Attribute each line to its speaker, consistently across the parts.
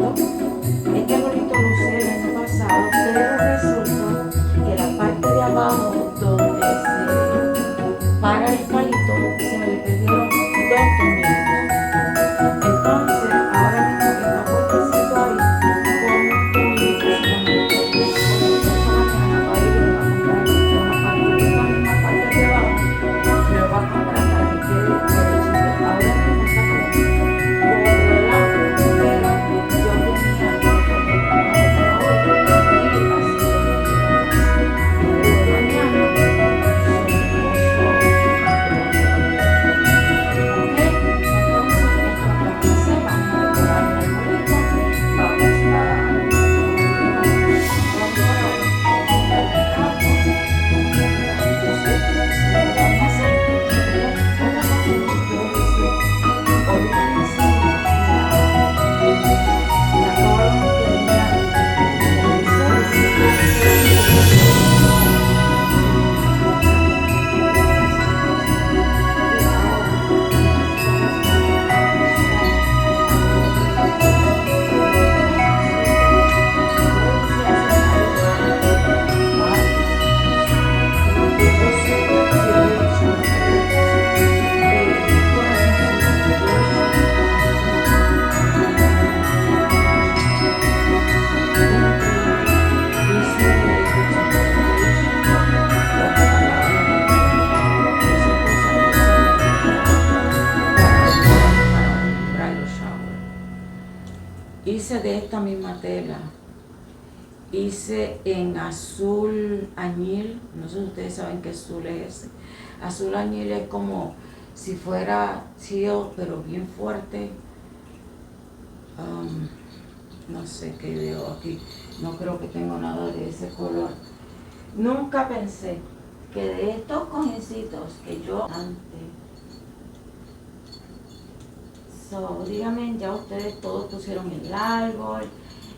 Speaker 1: arbolito. Este arbolito lo usé el año pasado, pero resulta que la parte de abajo donde se para el palito se me le perdieron dos tornillos. Entonces ahora mismo está puestecito ahí con un tornillo solamente. Porque esta mañana va a ir y va a comprar una parte de esta misma parte de abajo, me lo va a comprar para que quede derechito. Ahora mismo está como lado, pero yo tenía que poner una para hoy y así lo voy a llevar a casa. Luego mañana su esposo lo va a llevar. ¿Ok? Entonces esto es lo que vamos a hacer. Vamos a decorar el arbolito. Vamos a, como le digo, no decorarlo, vamos a darle el trapo. Entonces, eso es lo que vamos a hacer. Pero otra cosa que les quiero decir, olvídense la Garland tenía el televisor, solamente ella tenía esas cosas. Y ahora necesito conseguir son algunos videitos, algunas corazoncitos. Yo lo quise hacer algo grande, varios incluso. Yo sé, si lo he hecho anteriormente, corazoncitos. Yo he hecho increíble. Hice Christmas decoration con palabras y esas cosas que usan en Navidad para un bridal shower. Hice de esta misma tela. Hice en azul añil. No sé si ustedes saben qué azul es ese. Azul añil es como si fuera teal, pero bien fuerte. No sé qué veo aquí. No creo que tengo nada de ese color. Nunca pensé que de estos cojincitos que yo antes. Díganme, ya ustedes todos pusieron el árbol,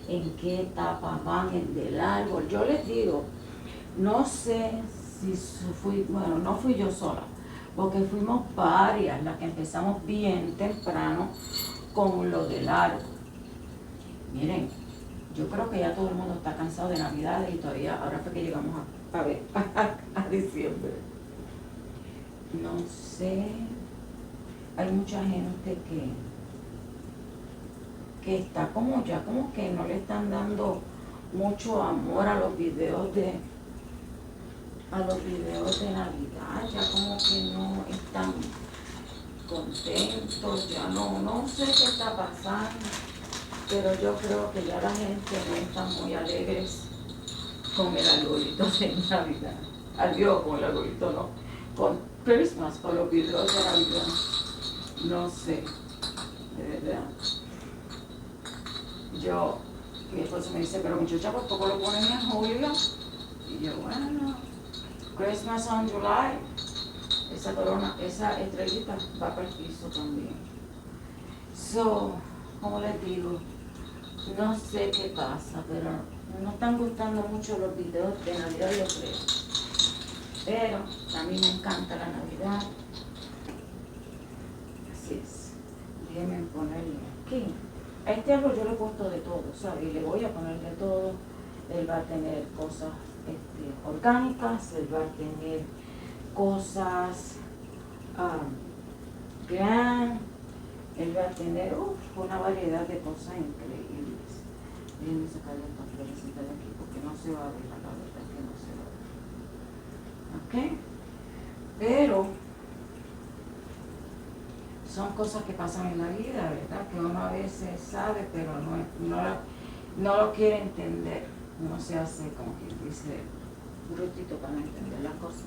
Speaker 1: en qué etapa van el del árbol. Yo les digo, no sé si fui, bueno, no fui yo sola, porque fuimos varias las que empezamos bien temprano con lo del árbol. Miren, yo creo que ya todo el mundo está cansado de Navidad y todavía, ahora fue que llegamos a diciembre. No sé, hay mucha gente que está como ya como que no le están dando mucho amor a los videos de Navidad, ya como que no están contentos, ya no sé qué está pasando, pero yo creo que ya la gente no está muy alegres con el arbolito de Navidad. Adiós con el arbolito, no, con Christmas, con los videos de Navidad. No sé, de verdad. Mi esposo me dice, pero muchacha, ¿por poco lo ponen en julio? Y yo, bueno, Christmas on July, esa corona, esa estrellita va para el piso también. So, como les digo, no sé qué pasa, pero no están gustando mucho los videos de Navidad, yo creo. Pero a mí me encanta la Navidad. Así es. Déjenme ponerle aquí. A este árbol yo le he puesto de todo, ¿sabes? Y le voy a poner de todo. Él va a tener cosas orgánicas, él va a tener cosas glam, él va a tener una variedad de cosas increíbles. Déjenme sacarle esta florecita de aquí porque no se va a ver, la verdad es que no se va a ver. ¿Ok? Pero son cosas que pasan en la vida, ¿verdad? Que uno a veces sabe, pero no lo quiere entender. Uno se hace, como quien dice, brutito para no entender las cosas,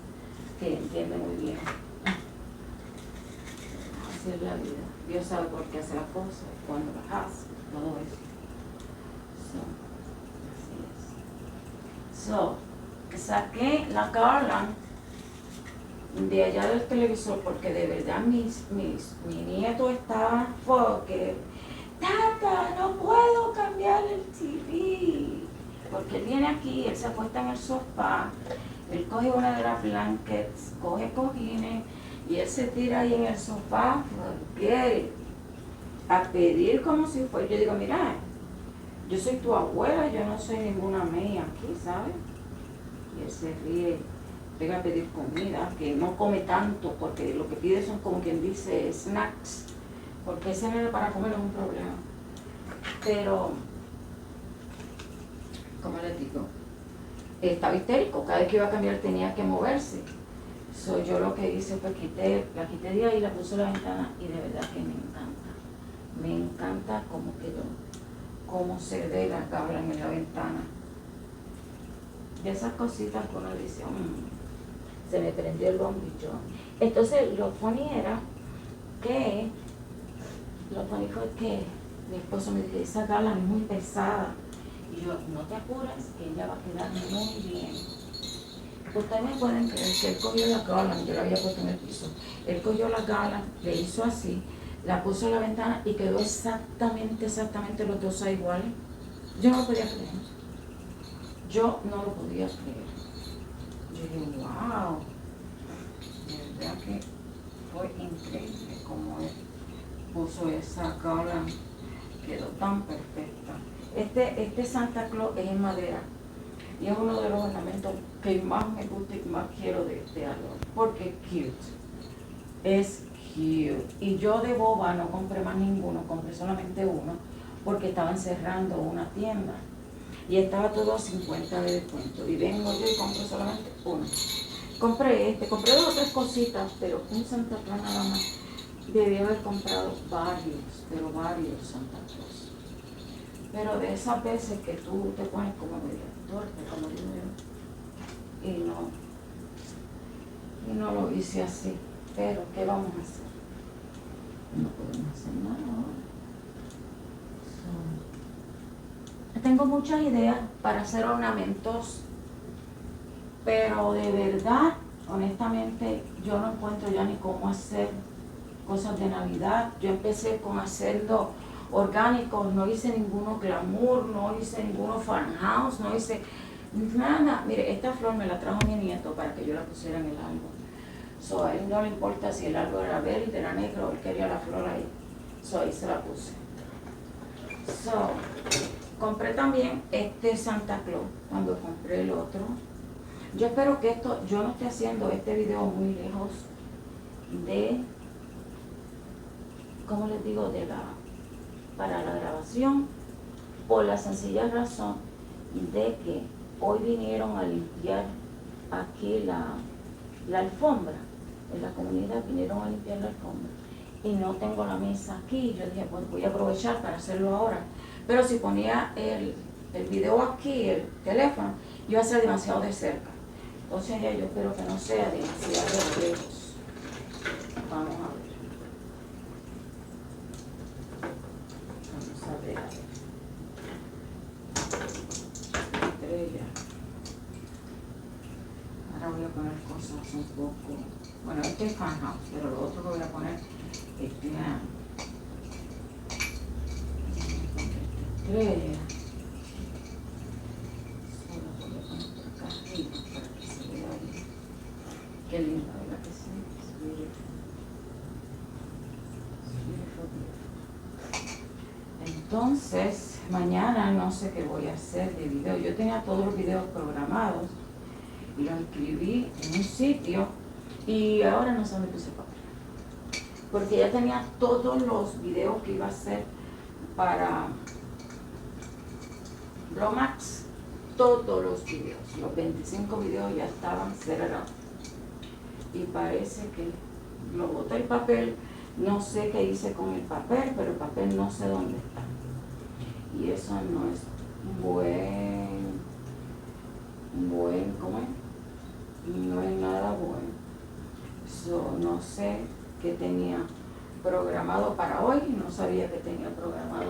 Speaker 1: que entiende muy bien. Así es la vida. Dios sabe por qué hace las cosas, cuándo las hace, todo eso. Así es. Saqué la Garland de allá del televisor porque de verdad mi nieto estaba porque tata, no puedo cambiar el TV, porque él viene aquí, él se acuesta en el sofá, él coge una de las blankets, coge cojines y él se tira ahí en el sofá, forget it, a pedir como si fuera. Yo digo, mira, yo soy tu abuela, yo no soy ninguna mía aquí, ¿sabes? Y él se ríe, venga a pedir comida, que no come tanto, porque lo que pide son como quien dice snacks, porque ese nene para comer es un problema. Pero, ¿cómo les digo? Estaba histérico, cada vez que iba a cambiar tenía que moverse. So, yo lo que hice fue la quité de ahí, la puse en la ventana y de verdad que me encanta. Me encanta cómo quedó, cómo se ve la cabra en la ventana. De esas cositas que uno dice, se me prendió el bombillo. Entonces lo funny fue que mi esposo me dijo, esa gala es muy pesada. Y yo, no te apures, que ella va a quedar muy bien. Ustedes me pueden creer que él cogió la gala, yo la había puesto en el piso. Él cogió la gala, le hizo así, la puso en la ventana y quedó exactamente los dos iguales. Yo no lo podía creer. Yo no lo podía creer. Yo dije, wow. De verdad que fue increíble cómo él puso esa gala. Quedó tan perfecta. Este Santa Claus es en madera. Y es uno de los ornamentos que más me gusta y más quiero de este árbol. Porque es cute. Es cute. Y yo de boba no compré más ninguno, compré solamente uno, porque estaban cerrando una tienda. Y estaba todo a 50 de descuento. Y vengo yo y compro solamente uno. Compré compré 2 o 3 cositas, pero un Santa Claus nada más. Debí haber comprado varios Santa Claus. Pero de esas veces que tú te pones como medio torpe, como digo yo, y no lo hice así. Pero, ¿qué vamos a hacer? No podemos hacer nada ahora. Tengo muchas ideas para hacer ornamentos, pero de verdad, honestamente, yo no encuentro ya ni cómo hacer cosas de Navidad. Yo empecé con hacerlo orgánicos, no hice ninguno glamour, no hice ninguno farmhouse, no hice nada. Mire, esta flor me la trajo mi nieto para que yo la pusiera en el árbol. So, a él no le importa si el árbol era verde, era negro, él quería la flor ahí. So, ahí se la puse. So, compré también este Santa Claus cuando compré el otro. Yo espero que yo no esté haciendo este video muy lejos de, ¿cómo les digo? Para la grabación, por la sencilla razón de que hoy vinieron a limpiar aquí la alfombra. En la comunidad vinieron a limpiar la alfombra y no tengo la mesa aquí. Yo dije, pues voy a aprovechar para hacerlo ahora. Pero si ponía el video aquí, el teléfono, iba a ser demasiado de cerca. Entonces ya yo espero que no sea demasiado lejos. Vamos a ver. Vamos a ver. Estrella. Ahora voy a poner cosas un poco. Bueno, este es farmhouse, pero lo otro que voy a poner es estrella. Solo voy a poner por acá arriba para que se vea ahí. Qué linda, ¿verdad que sí? Es beautiful. Entonces, mañana no sé qué voy a hacer de video. Yo tenía todos los videos programados y los escribí en un sitio y ahora no sé dónde puse papel. Porque ya tenía todos los videos que iba a hacer para Blomax, todos los videos, los 25 videos ya estaban cerrados. Y parece que lo boté el papel, no sé qué hice con el papel, pero el papel no sé dónde está. Y eso no es ¿cómo es? No es nada bueno. So, no sé qué tenía programado para hoy, no sabía que tenía programado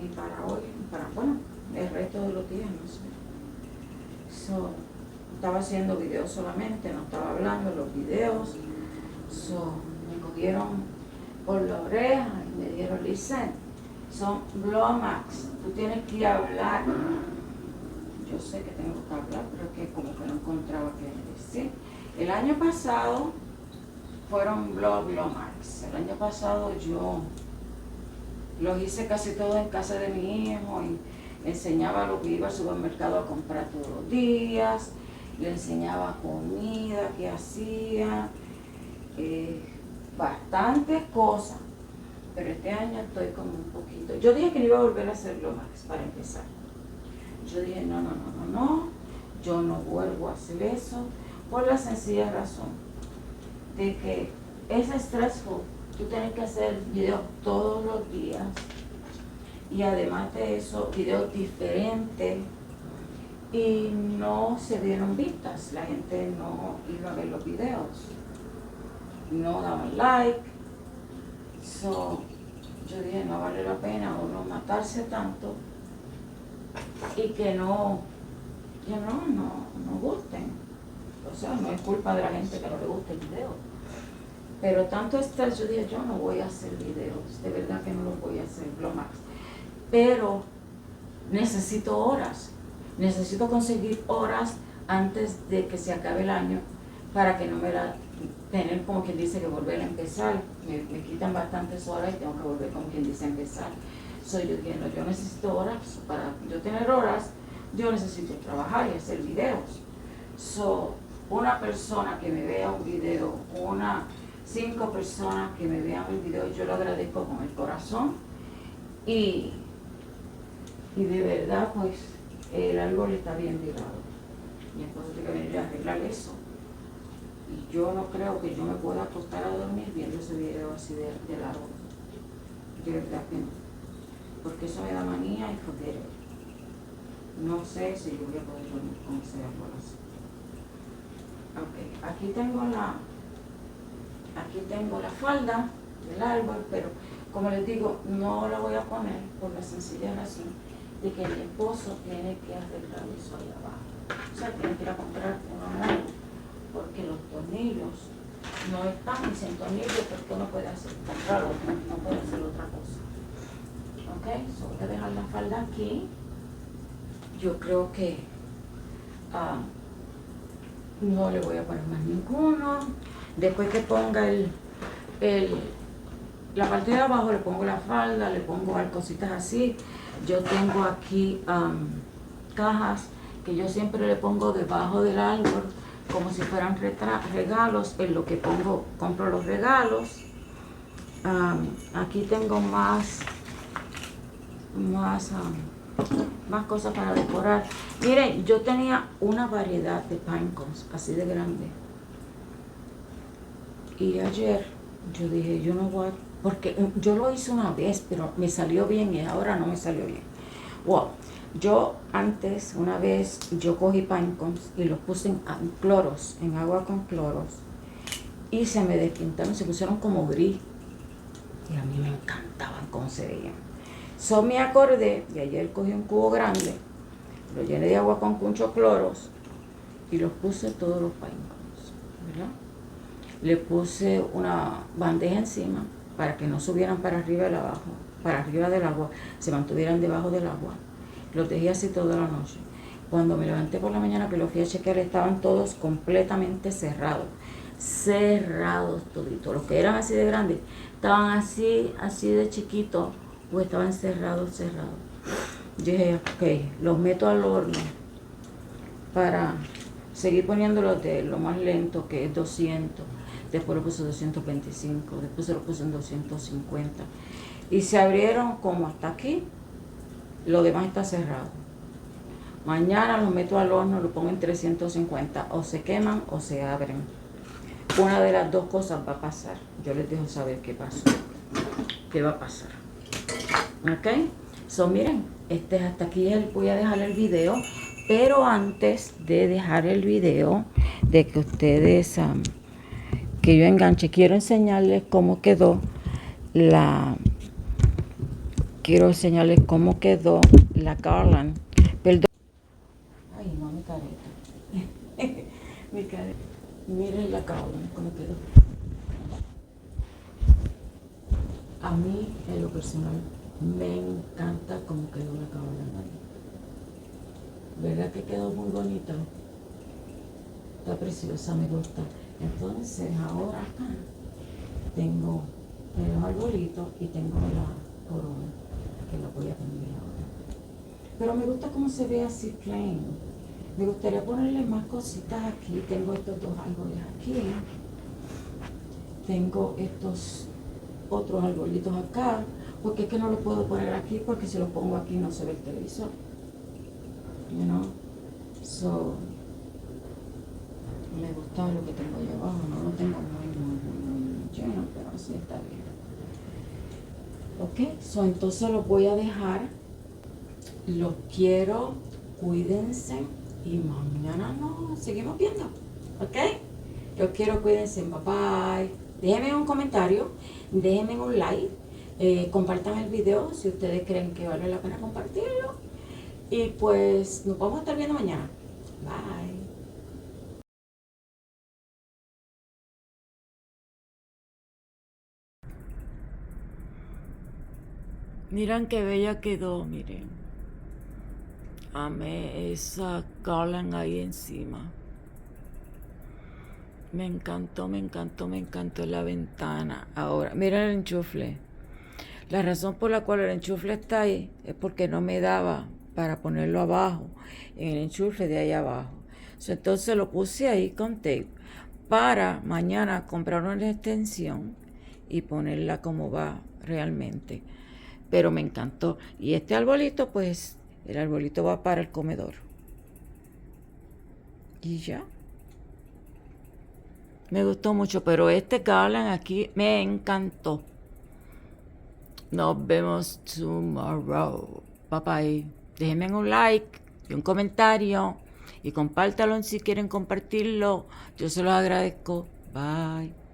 Speaker 1: ni para hoy, ni para, bueno, el resto de los días, no sé. So, estaba haciendo videos solamente, no estaba hablando en los videos. So, me cogieron por la oreja y me dieron listen. Son Blomax, tú tienes que hablar. Yo sé que tengo que hablar, pero es que como que no encontraba qué decir. El año pasado fueron Blomax. El año pasado yo Los hice casi todos en casa de mi hijo y le enseñaba lo que iba al supermercado a comprar todos los días, le enseñaba comida que hacía, bastantes cosas. Pero este año estoy como un poquito. Yo dije que no iba a volver a hacerlo más para empezar. Yo dije, no, yo no vuelvo a hacer eso por la sencilla razón de que es stressful. Tú tienes que hacer videos todos los días y además de eso, videos diferentes y no se dieron vistas. La gente no iba a ver los videos, no daban like. So, yo dije, no vale la pena uno matarse tanto y que no gusten. O sea, no es culpa de la gente que no le guste el video. Pero tanto estrés, yo dije, yo no voy a hacer videos, de verdad que no los voy a hacer, lo más. Pero necesito horas, necesito conseguir horas antes de que se acabe el año para que no me la tener como quien dice que volver a empezar. Me quitan bastantes horas y tengo que volver como quien dice a empezar. Yo dije, no, yo necesito horas, para yo tener horas, yo necesito trabajar y hacer videos. Una persona que me vea un video, 5 personas que me vean el video, yo lo agradezco con el corazón y de verdad pues el árbol está bien tirado. Mi esposo tiene que venir a arreglar eso. Y yo no creo que yo me pueda acostar a dormir viendo ese video así de largo. De verdad que no. Porque eso me da manía y forget it. No sé si yo voy a poder dormir con ese árbol así. Ok, aquí tengo la falda del árbol, pero como les digo, no la voy a poner por la sencilla razón de que mi esposo tiene que arreglar eso ahí abajo. O sea, tiene que ir a comprar uno nuevo, porque los tornillos no están ni sin tornillos, porque uno puede comprar otro, no puede hacer otra cosa. Ok, voy a dejar la falda aquí. Yo creo que no le voy a poner más ninguno. Después que ponga la parte de abajo, le pongo la falda, le pongo cositas así. Yo tengo aquí cajas que yo siempre le pongo debajo del árbol como si fueran regalos, en lo que compro los regalos. Aquí tengo más cosas para decorar. Miren, yo tenía una variedad de pine cones así de grande. Y ayer yo dije, yo no voy a... Porque yo lo hice una vez, pero me salió bien y ahora no me salió bien. Wow. Yo antes, una vez, yo cogí pine cones y los puse en cloros, en agua con cloros. Y se me despintaron, se pusieron como gris. Y a mí me encantaban cómo se veían. Me acordé, y ayer cogí un cubo grande, lo llené de agua con muchos cloros y los puse todos los pine cones, ¿verdad? Le puse una bandeja encima para que no subieran para arriba del agua, se mantuvieran debajo del agua. Los dejé así toda la noche. Cuando me levanté por la mañana que los fui a chequear, estaban todos completamente cerrados toditos. Los que eran así de grandes, estaban así de chiquitos, pues estaban cerrados. Yo dije, ok, los meto al horno para seguir poniéndolos de lo más lento, que es 200. Después lo puse 225, después se lo puse en 250. Y se abrieron como hasta aquí. Lo demás está cerrado. Mañana los meto al horno, lo pongo en 350. O se queman o se abren. Una de las dos cosas va a pasar. Yo les dejo saber qué pasó. ¿Qué va a pasar? ¿Ok? Miren, hasta aquí voy a dejar el video. Pero antes de dejar el video, de que ustedes... que yo enganche, quiero enseñarles cómo quedó la garland. Perdón. Ay, no, mi careta. Mi careta. Miren la garland, cómo quedó. A mí, en lo personal, me encanta cómo quedó la garland ahí. ¿Verdad que quedó muy bonito? Está preciosa, me gusta. Entonces ahora acá tengo los arbolitos y tengo por uno, que lo voy a poner ahora. Pero me gusta cómo se ve así plain. Me gustaría ponerle más cositas aquí. Tengo estos dos árboles aquí. Tengo estos otros arbolitos acá. Porque es que no lo puedo poner aquí, porque si lo pongo aquí no se ve el televisor. You know? So, me gusta lo que tengo ahí abajo. No lo tengo muy lleno, pero así está bien. Ok, so entonces los voy a dejar. Los quiero, cuídense y mañana nos seguimos viendo. Ok, los quiero, cuídense, bye bye. Déjenme un comentario, déjenme un like, compartan el video si ustedes creen que vale la pena compartirlo. Y pues nos vamos a estar viendo mañana. Bye. Miren qué bella quedó, miren. Amé esa garland ahí encima. Me encantó, me encantó, me encantó la ventana. Ahora, miren el enchufle. La razón por la cual el enchufle está ahí es porque no me daba para ponerlo abajo, en el enchufle de ahí abajo. Entonces lo puse ahí con tape para mañana comprar una extensión y ponerla como va realmente. Pero me encantó. Y este arbolito, pues, el arbolito va para el comedor. Y ya. Me gustó mucho, pero este garland aquí me encantó. Nos vemos tomorrow. Bye bye. Déjenme un like y un comentario y compártalo si quieren compartirlo. Yo se los agradezco. Bye.